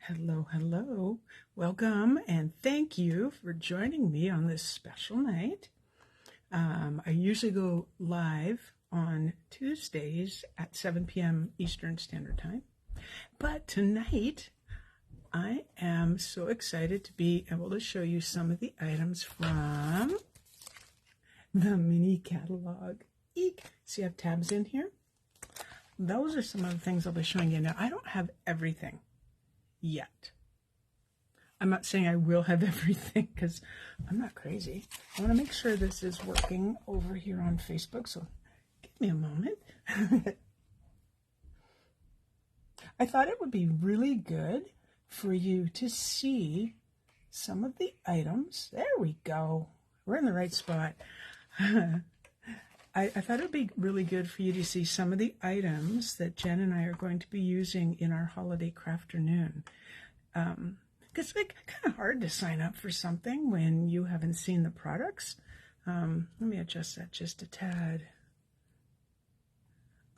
Hello, hello. Welcome and thank you for joining me on this special night. I usually go live on Tuesdays at 7 p.m. Eastern Standard Time. But tonight, I am so excited to be able to show you some of the items from the Mini Catalog. Eek! See, I have tabs in here. Those are some of the things I'll be showing you. Now, I don't have everything yet. I'm not saying I will have everything because I'm not crazy. I want to make sure this is working over here on Facebook, so give me a moment. I thought it would be really good for you to see some of the items. There we go. We're in the right spot. I thought it would be really good for you to see some of the items that Jen and I are going to be using in our holiday crafternoon. Because it's kind of hard to sign up for something when you haven't seen the products. Let me adjust that just a tad.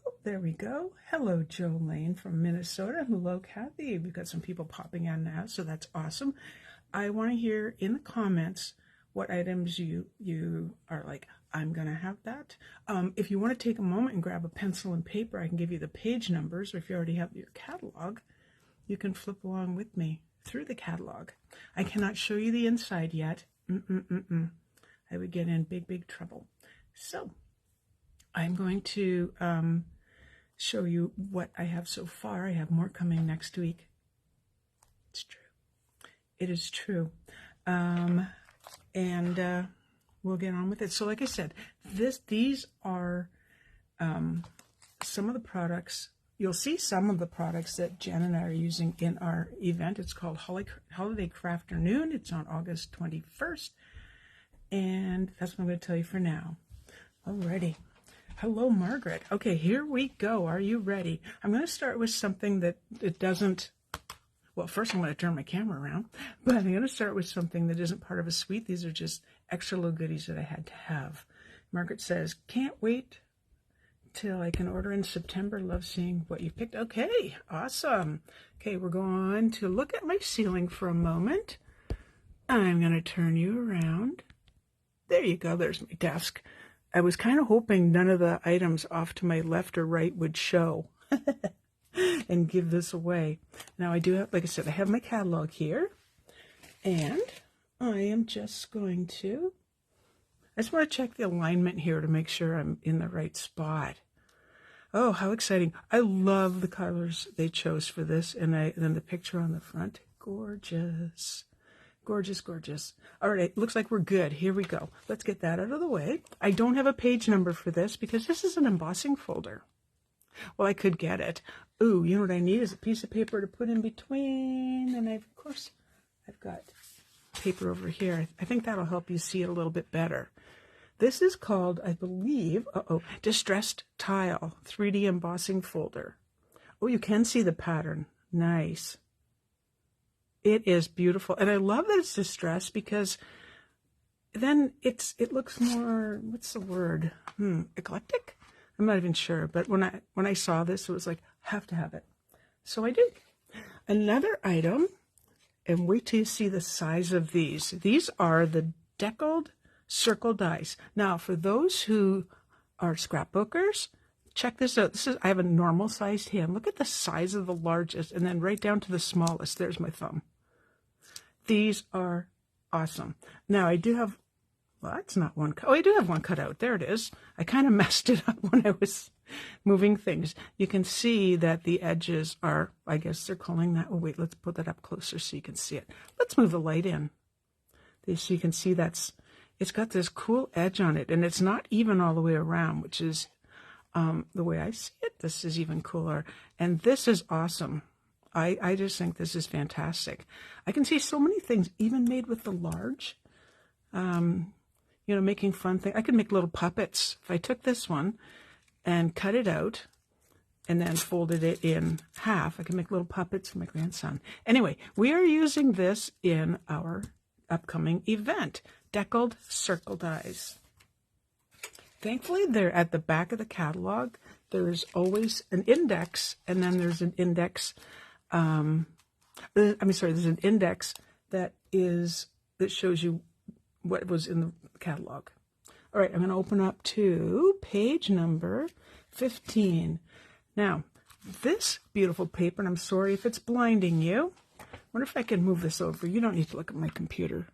Oh, there we go. Hello, Jolene from Minnesota. Hello, Kathy. We've got some people popping in now, so that's awesome. I want to hear in the comments what items you are like, I'm going to have that. If you want to take a moment and grab a pencil and paper, I can give you the page numbers, or if you already have your catalog, you can flip along with me through the catalog. I cannot show you the inside yet. I would get in big trouble. So I'm going to show you what I have so far. I have more coming next week. It's true. It is true. And we'll get on with it. So like I said, these are some of the products. You'll see some of the products that Jen and I are using in our event. It's called Holiday Crafternoon. It's on August 21st. And that's what I'm going to tell you for now. Alrighty. Hello, Margaret. Okay, here we go. Are you ready? I'm going to start with something that it doesn't... Well, first I'm going to turn my camera around, but I'm going to start with something that isn't part of a suite. These are just extra little goodies that I had to have. Margaret says, can't wait till I can order in September. Love seeing what you picked. Okay, awesome. Okay, we're going to look at my ceiling for a moment. I'm going to turn you around. There you go. There's my desk. I was kind of hoping none of the items off to my left or right would show. And give this away. Now I do have, like I said, I have my catalog here, and I am just going to, I just want to check the alignment here to make sure I'm in the right spot. Oh, how exciting. I love the colors they chose for this, and then the picture on the front. Gorgeous. Gorgeous, gorgeous. All right, looks like we're good. Here we go. Let's get that out of the way. I don't have a page number for this because this is an embossing folder. Well, I could get it. Ooh, you know what I need is a piece of paper to put in between. And of course, I've got paper over here. I think that'll help you see it a little bit better. This is called, I believe, Distressed Tile 3D Embossing Folder. Oh, you can see the pattern. Nice. It is beautiful. And I love that it's distressed because then it looks more, what's the word? Eclectic? I'm not even sure, but when I saw this, it was like, have to have it. So I do. Another item, and wait till you see the size of these. These are the deckled circle dies. Now, for those who are scrapbookers, check this out. I have a normal sized hand. Look at the size of the largest, and then right down to the smallest. There's my thumb. These are awesome. Now, I do have... Well, that's not one cut. Oh, I do have one cut out. There it is. I kind of messed it up when I was moving things. You can see that the edges are, I guess they're calling that. Oh, wait, let's put that up closer so you can see it. Let's move the light in. So you can see it's got this cool edge on it, and it's not even all the way around, which is the way I see it. This is even cooler. And this is awesome. I just think this is fantastic. I can see so many things, even made with the large. You know, making fun things. I could make little puppets. If I took this one and cut it out and then folded it in half, I could make little puppets for my grandson. Anyway, we are using this in our upcoming event, Deckled Circle Dies. Thankfully, they're at the back of the catalog. There's always an index, and then there's an index there's an index that shows you what was in the catalog. All right, I'm going to open up to page number 15. Now, this beautiful paper, and I'm sorry if it's blinding you. I wonder if I can move this over. You don't need to look at my computer,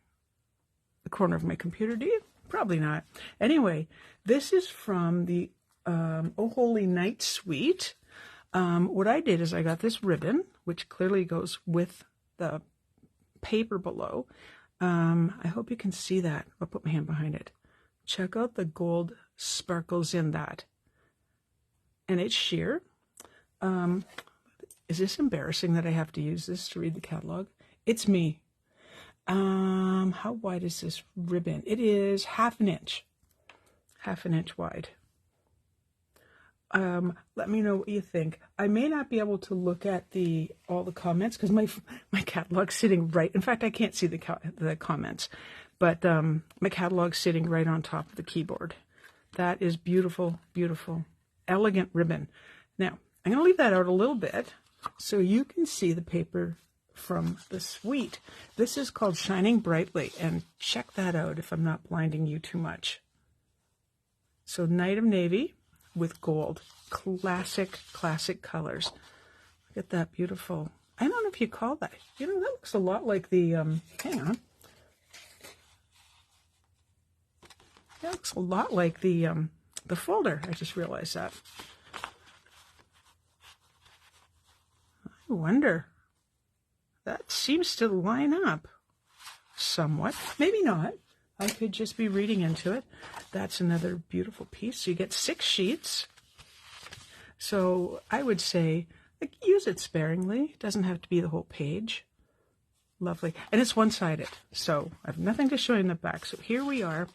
the corner of my computer, do you? Probably not. Anyway, this is from the Oh Holy Night Suite. What I did is I got this ribbon, which clearly goes with the paper below. I hope you can see that. I'll put my hand behind it. Check out the gold sparkles in that. And it's sheer. Is this embarrassing that I have to use this to read the catalog? It's me. How wide is this ribbon? It is half an inch wide. Let me know what you think. I may not be able to look at all the comments because my catalog's sitting right. In fact, I can't see the comments, but my catalog's sitting right on top of the keyboard. That is beautiful, beautiful, elegant ribbon. Now, I'm going to leave that out a little bit so you can see the paper from the suite. This is called Shining Brightly, and check that out if I'm not blinding you too much. So Night of Navy with gold. Classic colors. Look at that beautiful. I don't know if you call that. You know, that looks a lot like the, hang on. That looks a lot like the folder. I just realized that. I wonder. That seems to line up somewhat. Maybe not. I could just be reading into it. That's another beautiful piece. So you get 6 sheets. So I would say, like, use it sparingly. It doesn't have to be the whole page. Lovely. And it's one-sided. So I have nothing to show you in the back. So here we are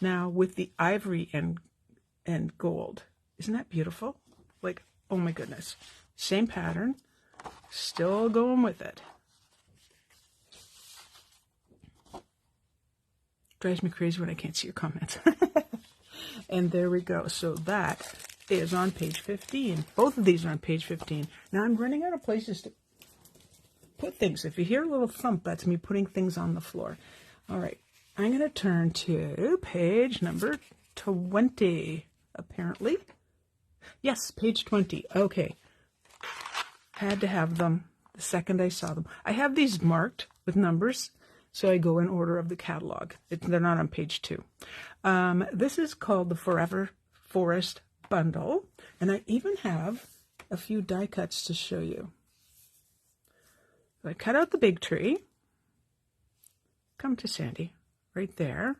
now with the ivory and gold. Isn't that beautiful? Like, oh my goodness. Same pattern. Still going with it. Drives me crazy when I can't see your comments. And there we go. So that is on page 15. Both of these are on page 15. Now I'm running out of places to put things. If you hear a little thump, that's me putting things on the floor. All right. I'm going to turn to page number 20, apparently. Yes, page 20. Okay. Had to have them the second I saw them. I have these marked with numbers. So I go in order of the catalog. They're not on page 2. This is called the Forever Forest Bundle. And I even have a few die cuts to show you. So I cut out the big tree. Come to Sandy. Right there.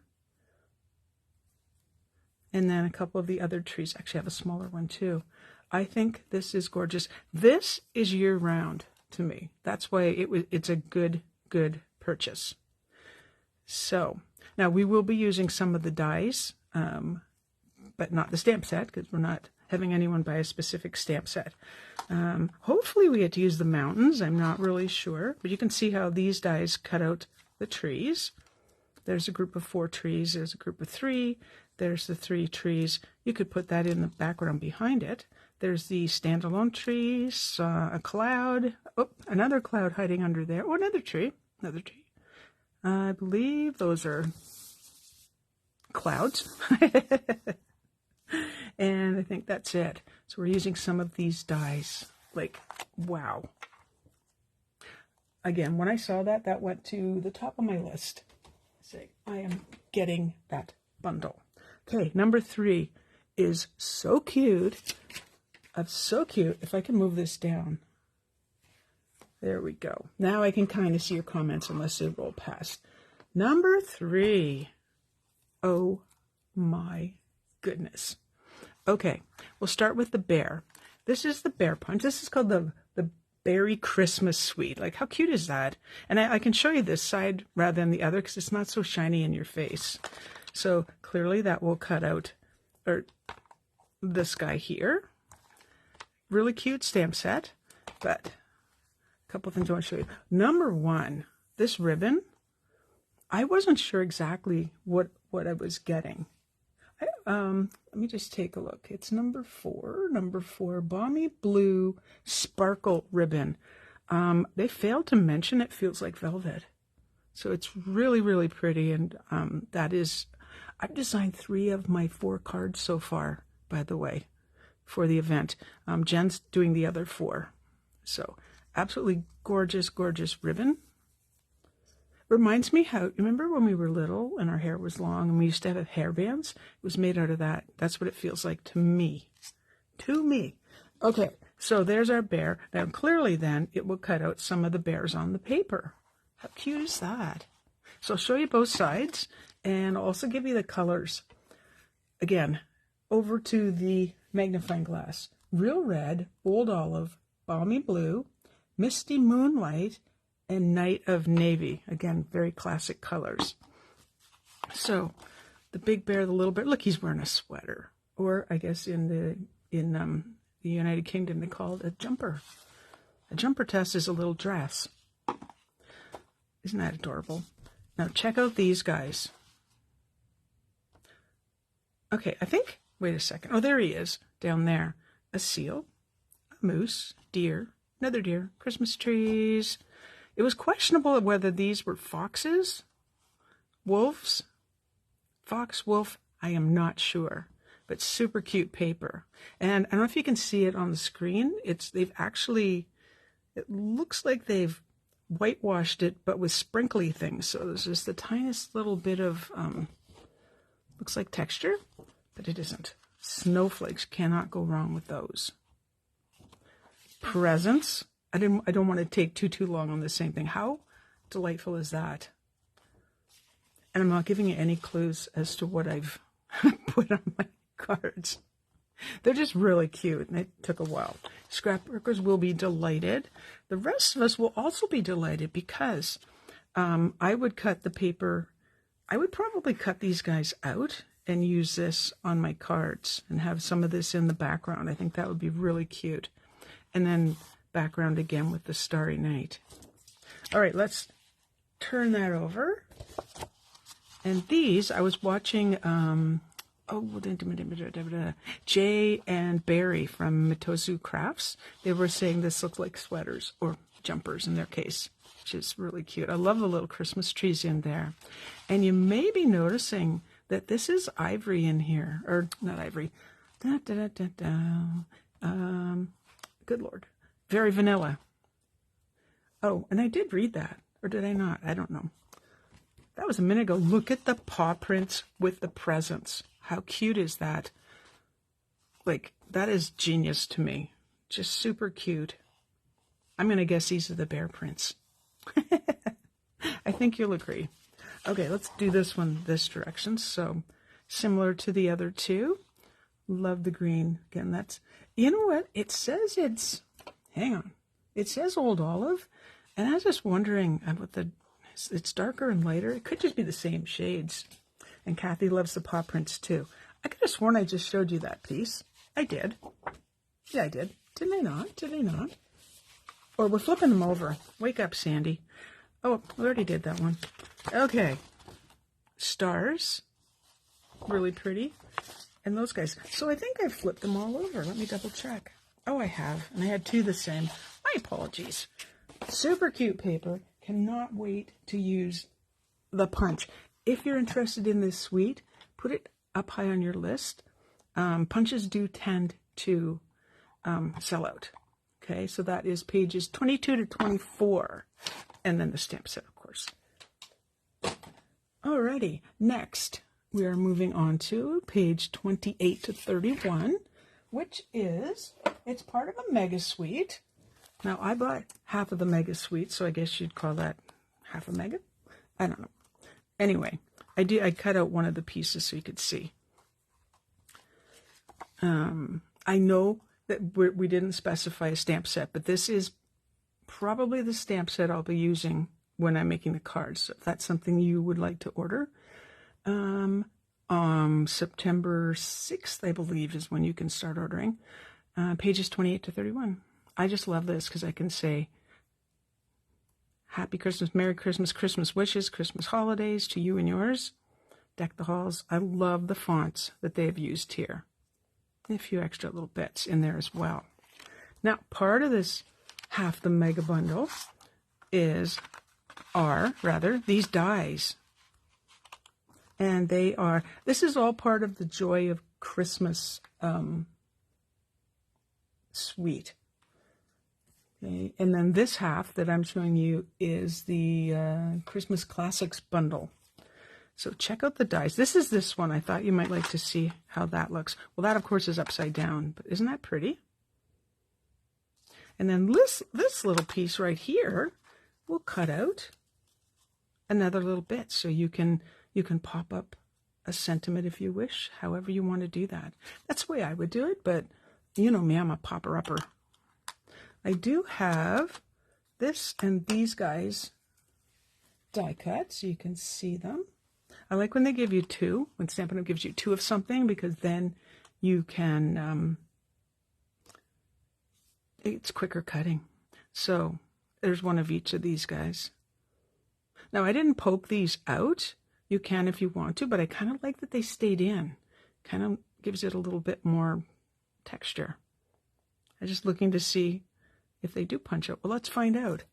And then a couple of the other trees. Actually, I have a smaller one too. I think this is gorgeous. This is year-round to me. That's why it's a good purchase. So now we will be using some of the dies, but not the stamp set because we're not having anyone buy a specific stamp set. Hopefully we get to use the mountains. I'm not really sure, but you can see how these dies cut out the trees. There's a group of 4 trees. There's a group of 3. There's the 3 trees. You could put that in the background behind it. There's the standalone trees, a cloud. Oh, another cloud hiding under there. Oh, another tree. Another tree. I believe those are clouds. And I think that's it. So we're using some of these dies. Like, wow. Again, when I saw that, that went to the top of my list. Say, I am getting that bundle. Okay, number 3 is so cute. So cute. If I can move this down. There we go. Now I can kind of see your comments unless they roll past. Number 3. Oh my goodness. Okay, we'll start with the bear. This is the bear punch. This is called the Berry Christmas Suite. Like, how cute is that? And I can show you this side rather than the other because it's not so shiny in your face. So clearly that will cut out this guy here. Really cute stamp set, but a couple things I want to show you. Number 1, this ribbon, I wasn't sure exactly what I was getting. Let me just take a look. It's number 4, Balmy Blue Sparkle Ribbon. They failed to mention it feels like velvet. So it's really, really pretty. And I've designed 3 of my 4 cards so far, by the way, for the event. Jen's doing the other 4. So absolutely gorgeous, gorgeous ribbon. Reminds me how, remember when we were little and our hair was long and we used to have hairbands? It was made out of that. That's what it feels like to me. To me. Okay, so there's our bear. Now clearly then it will cut out some of the bears on the paper. How cute is that? So I'll show you both sides and I'll also give you the colors. Again, over to the magnifying glass. Real red, old olive, balmy blue, misty moonlight, and night of navy. Again, very classic colors. So the big bear, the little bear, look, he's wearing a sweater. Or I guess in the United Kingdom they call it a jumper. A jumper test is a little dress. Isn't that adorable? Now check out these guys. Okay, I think, wait a second. Oh, there he is, down there. A seal, a moose, deer, another deer, Christmas trees. It was questionable whether these were foxes, wolves, fox, wolf, I am not sure. But super cute paper. And I don't know if you can see it on the screen. It looks like they've whitewashed it, but with sprinkly things. So there's just the tiniest little bit of, looks like texture, but it isn't. Snowflakes, cannot go wrong with those. Presents. I don't want to take too long on the same thing. How delightful is that? And I'm not giving you any clues as to what I've put on my cards. They're just really cute, and it took a while. Scrapworkers will be delighted. The rest of us will also be delighted because I would cut the paper. I would probably cut these guys out and use this on my cards and have some of this in the background. I think that would be really cute. And then background again with the Starry Night. All right, let's turn that over. And these, I was watching Jay and Barry from Mitozu Crafts. They were saying this looks like sweaters or jumpers in their case, which is really cute. I love the little Christmas trees in there. And you may be noticing that this is ivory in here, or not ivory. Good Lord. Very vanilla. Oh, and I did read that, or did I not? I don't know. That was a minute ago. Look at the paw prints with the presents. How cute is that? Like, that is genius to me. Just super cute. I'm going to guess these are the bear prints. I think you'll agree. Okay, let's do this one this direction. So, similar to the other two. Love the green. Again, that's, you know what? It says it's, hang on. It says old olive. And I was just wondering about it's darker and lighter. It could just be the same shades. And Kathy loves the paw prints too. I could have sworn I just showed you that piece. I did. Yeah, I did. Didn't I not? Did I not? Or we're flipping them over. Wake up, Sandy. Oh, we already did that one. Okay. Stars. Really pretty. And those guys. So I think I flipped them all over. Let me double check. Oh, I have. And I had 2 the same. My apologies. Super cute paper. Cannot wait to use the punch. If you're interested in this suite, put it up high on your list. Punches do tend to sell out. Okay, so that is pages 22 to 24. And then the stamp set, of course. Alrighty, next we are moving on to page 28 to 31, which is, it's part of a mega suite. Now, I bought half of the mega suite, so I guess you'd call that half a mega? I don't know. Anyway, I cut out one of the pieces so you could see. I know that we didn't specify a stamp set, but this is probably the stamp set I'll be using when I'm making the cards. So if that's something you would like to order, September 6th, I believe, is when you can start ordering. Pages 28 to 31. I just love this because I can say, Happy Christmas, Merry Christmas, Christmas wishes, Christmas holidays to you and yours. Deck the halls. I love the fonts that they have used here. And a few extra little bits in there as well. Now, part of this half the mega bundle are these dies. And this is all part of the Joy of Christmas suite. Okay, and then this half that I'm showing you is the Christmas Classics bundle. So check out the dies. This one. I thought you might like to see how that looks. Well, that of course is upside down, but isn't that pretty? And then this little piece right here will cut out another little bit, so you can pop up a sentiment if you wish, however you want to do that. That's the way I would do it, but you know me, I'm a popper-upper. I do have this and these guys die cut, so you can see them. I like when they give you two, when Stampin' Up! Gives you two of something, because then you can, it's quicker cutting. So there's one of each of these guys. Now, I didn't poke these out. You can if you want to, but I kind of like that they stayed in. Kind of gives it a little bit more texture. I'm just looking to see if they do punch out. Well, let's find out.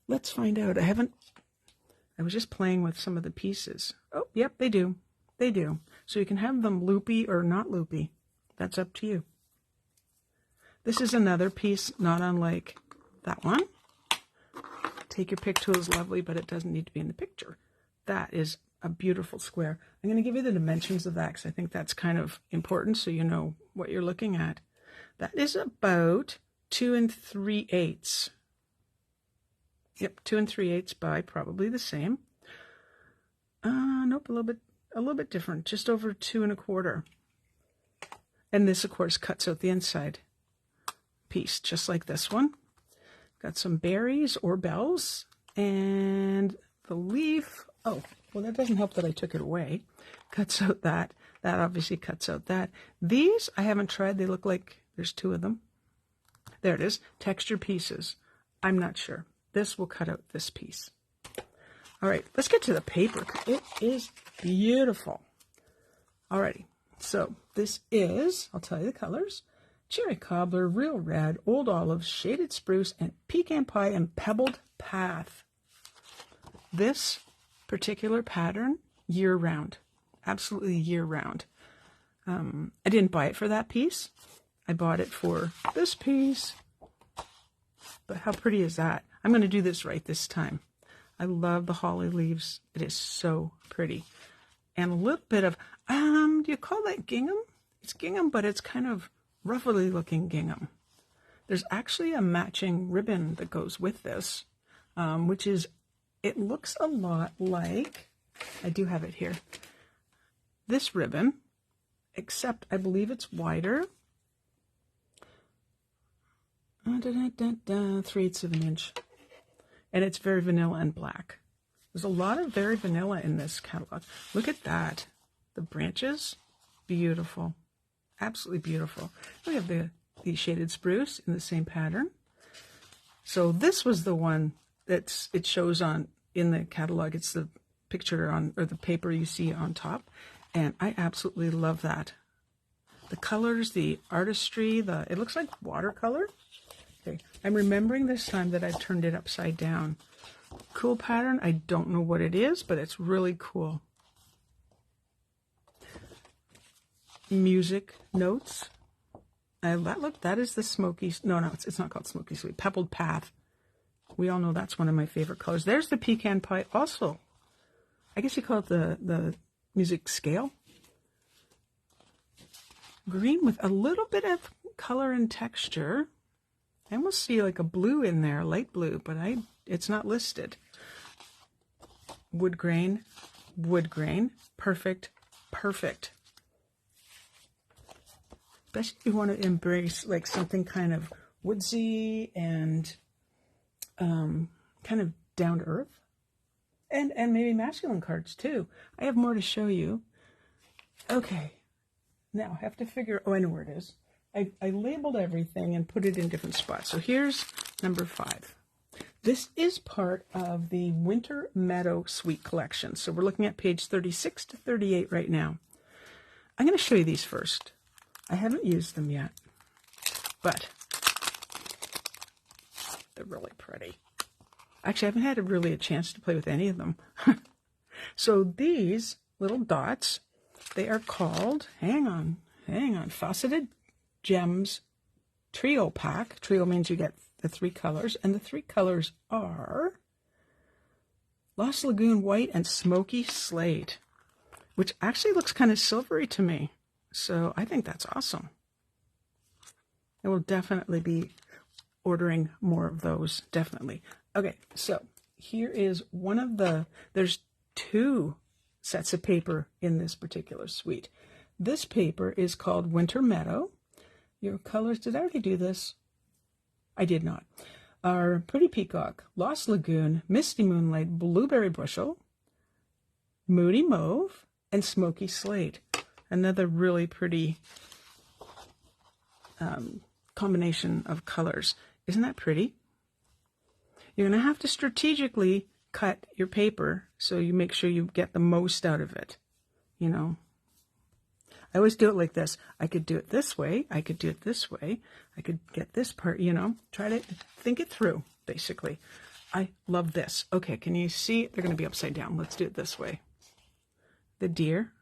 Let's find out. I was just playing with some of the pieces. Oh, yep, they do. They do. So you can have them loopy or not loopy. That's up to you. This is another piece, not unlike that one. Take your pick tool is lovely, but it doesn't need to be in the picture. That is a beautiful square. I'm going to give you the dimensions of that because I think that's kind of important so you know what you're looking at. That is about 2 3/8. Yep, 2 3/8 by probably the same. Nope, a little bit different, just over 2 1/4. And this, of course, cuts out the inside piece, just like this one. Got some berries or bells, and the leaf. Oh, well, that doesn't help that I took it away. Cuts out that. That obviously cuts out that. These I haven't tried. They look like there's 2 of them. There it is. Texture pieces. I'm not sure. This will cut out this piece. All right, let's get to the paper. It is beautiful. Alrighty, so this is, I'll tell you the colors: Cherry Cobbler, Real Red, Old Olive, Shaded Spruce, and Pecan Pie and Pebbled Path. This particular pattern, year-round. Absolutely year-round. I didn't buy it for that piece. I bought it for this piece. But how pretty is that? I'm going to do this right this time. I love the holly leaves. It is so pretty. And a little bit of, do you call that gingham? It's gingham, but it's kind of ruffly looking gingham. There's actually a matching ribbon that goes with this, which is, it looks a lot like, I do have it here, this ribbon, except I believe it's wider. 3/8 of an inch. And it's very vanilla and black. There's a lot of very vanilla in this catalog. Look at that. The branches, beautiful. Absolutely beautiful. We have the shaded spruce in the same pattern. So this was the one that it shows on in the catalog. It's the picture on, or the paper you see on top. And I absolutely love that. The colors, the artistry, it looks like watercolor. Okay, I'm remembering this time that I've turned it upside down. Cool pattern. I don't know what it is, but it's really cool. Music notes. That is the smoky. No, it's not called Smoky Sweet. Pebbled Path. We all know that's one of my favorite colors. There's the Pecan Pie. Also, I guess you call it the music scale. Green with a little bit of color and texture. I almost see like a blue in there, light blue, but it's not listed. Wood grain, perfect. Especially if you want to embrace like something kind of woodsy and kind of down to earth, and maybe masculine cards too. I have more to show you. Okay, now I have to figure. Oh, I know where it is. I labeled everything and put it in different spots. So here's number 5. This is part of the Winter Meadow Suite collection. So we're looking at page 36 to 38 right now. I'm going to show you these first. I haven't used them yet, but They're really pretty. Actually, I haven't had really a chance to play with any of them. So these little dots, they are called, hang on, Faceted Gems Trio Pack. Trio means you get the 3 colors, and the 3 colors are Lost Lagoon White and Smoky Slate, which actually looks kind of silvery to me. So I think that's awesome. I will definitely be ordering more of those, definitely. Okay, so here is one of the, there's 2 sets of paper in this particular suite. This paper is called Winter Meadow. Your colors, did I already do this? I did not. Are Pretty Peacock, Lost Lagoon, Misty Moonlight, Blueberry Bushel, Moody Mauve, and Smoky Slate. Another really pretty combination of colors. Isn't that pretty? You're going to have to strategically cut your paper so you make sure you get the most out of it. You know, I always do it like this. I could do it this way. I could do it this way. I could get this part, you know, try to think it through, basically. I love this. Okay, can you see? They're going to be upside down. Let's do it this way. The deer.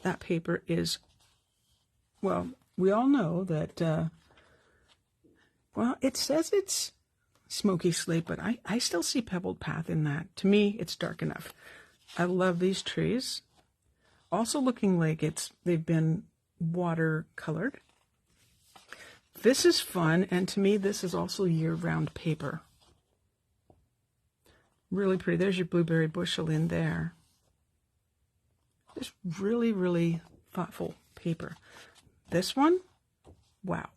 That paper is, well, we all know that, well, it says it's Smoky Slate, but I still see Pebbled Path in that. To me, it's dark enough. I love these trees. Also looking like they've been watercolored. This is fun, and to me, this is also year-round paper. Really pretty. There's your Blueberry Bushel in there. Just really, really thoughtful paper. This one, wow.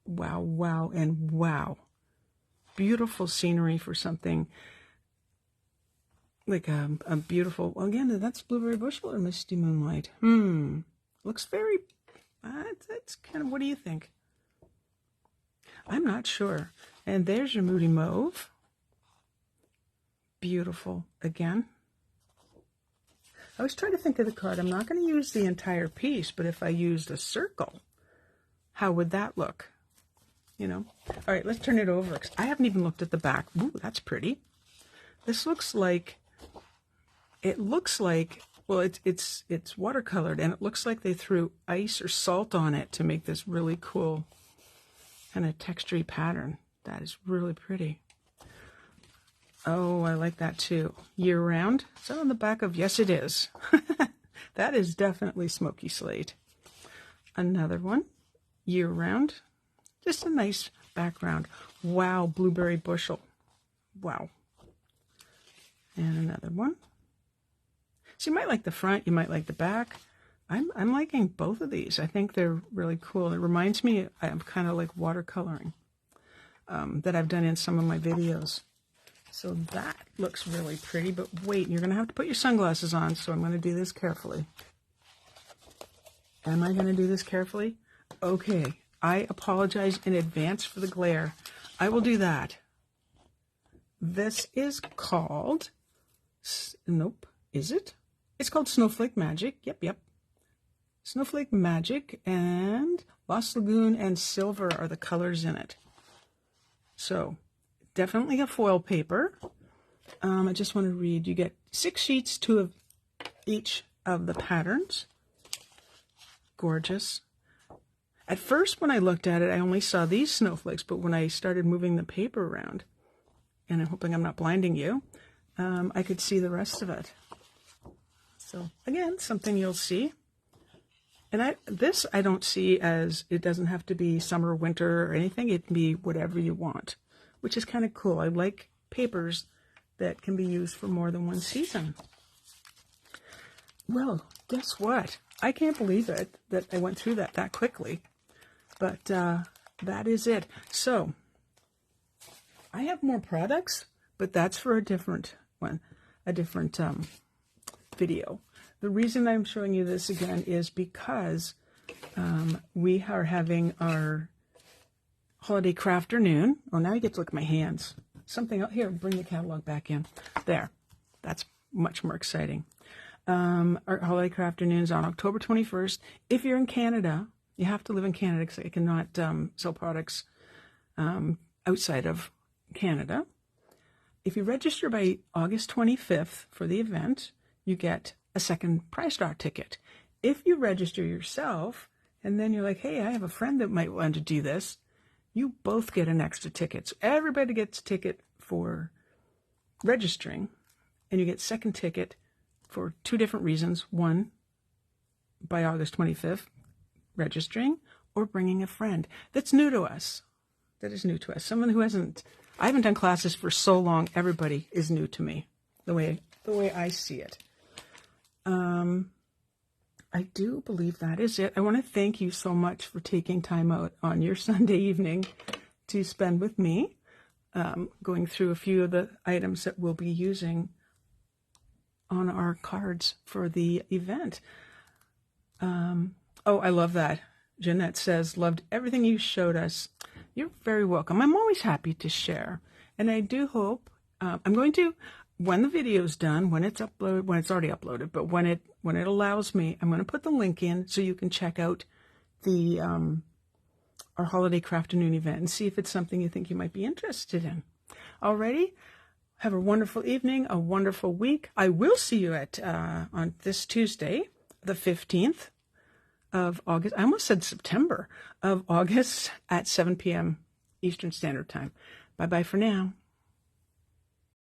Wow, wow, and wow. Beautiful scenery for something like a beautiful, well, again, that's Blueberry Bushel or Misty Moonlight? Looks very, that's kind of, what do you think? I'm not sure. And there's your Moody Mauve. Beautiful again. I was trying to think of the card. I'm not going to use the entire piece, but if I used a circle, how would that look? You know? All right, let's turn it over. I haven't even looked at the back. Ooh, that's pretty. This looks like, it looks like, well, it's watercolored, and it looks like they threw ice or salt on it to make this really cool kind of textury pattern. That is really pretty. Oh, I like that too. Year round. Is that on the back of? Yes, it is. That is definitely Smoky Slate. Another one. Year round. Just a nice background. Wow, Blueberry Bushel. Wow. And another one. So you might like the front, you might like the back. I'm liking both of these. I think they're really cool. It reminds me of kind of like watercoloring that I've done in some of my videos. So that looks really pretty, but wait, you're going to have to put your sunglasses on, so I'm going to do this carefully. Am I going to do this carefully? Okay, I apologize in advance for the glare. I will do that. This is called, nope, is it? It's called Snowflake Magic. Yep. Snowflake Magic, and Lost Lagoon and Silver are the colors in it. So, definitely a foil paper. I just want to read. You get 6 sheets, 2 of each of the patterns. Gorgeous. At first, when I looked at it, I only saw these snowflakes, but when I started moving the paper around, and I'm hoping I'm not blinding you, I could see the rest of it. So, again, something you'll see. And this I don't see as, it doesn't have to be summer, winter, or anything. It can be whatever you want, which is kind of cool. I like papers that can be used for more than one season. Well, guess what? I can't believe it that I went through that quickly. But that is it. So, I have more products, but that's for a different one, a different video. The reason I'm showing you this again is because we are having our holiday crafternoon. Oh, now you get to look at my hands. Something out here, bring the catalog back in. There. That's much more exciting. Our holiday crafternoon is on October 21st. If you're in Canada, you have to live in Canada because I cannot sell products outside of Canada. If you register by August 25th for the event, you get a second prize draw ticket. If you register yourself, and then you're like, hey, I have a friend that might want to do this, you both get an extra ticket. So everybody gets a ticket for registering, and you get second ticket for two different reasons. One, by August 25th, registering, or bringing a friend. That's new to us. That is new to us. Someone who I haven't done classes for so long, everybody is new to me, the way I see it. I do believe that is it. I want to thank you so much for taking time out on your Sunday evening to spend with me, going through a few of the items that we'll be using on our cards for the event. Oh, I love that. Jeanette says, loved everything you showed us. You're very welcome. I'm always happy to share. And I do hope, I'm going to, when the video's done, when it's uploaded, when it's already uploaded, but when it allows me, I'm going to put the link in so you can check out the our Holiday Craft and Noon event and see if it's something you think you might be interested in. Alrighty, have a wonderful evening, a wonderful week. I will see you at on this Tuesday, the 15th of August. I almost said September of August at 7 p.m. Eastern Standard Time. Bye-bye for now.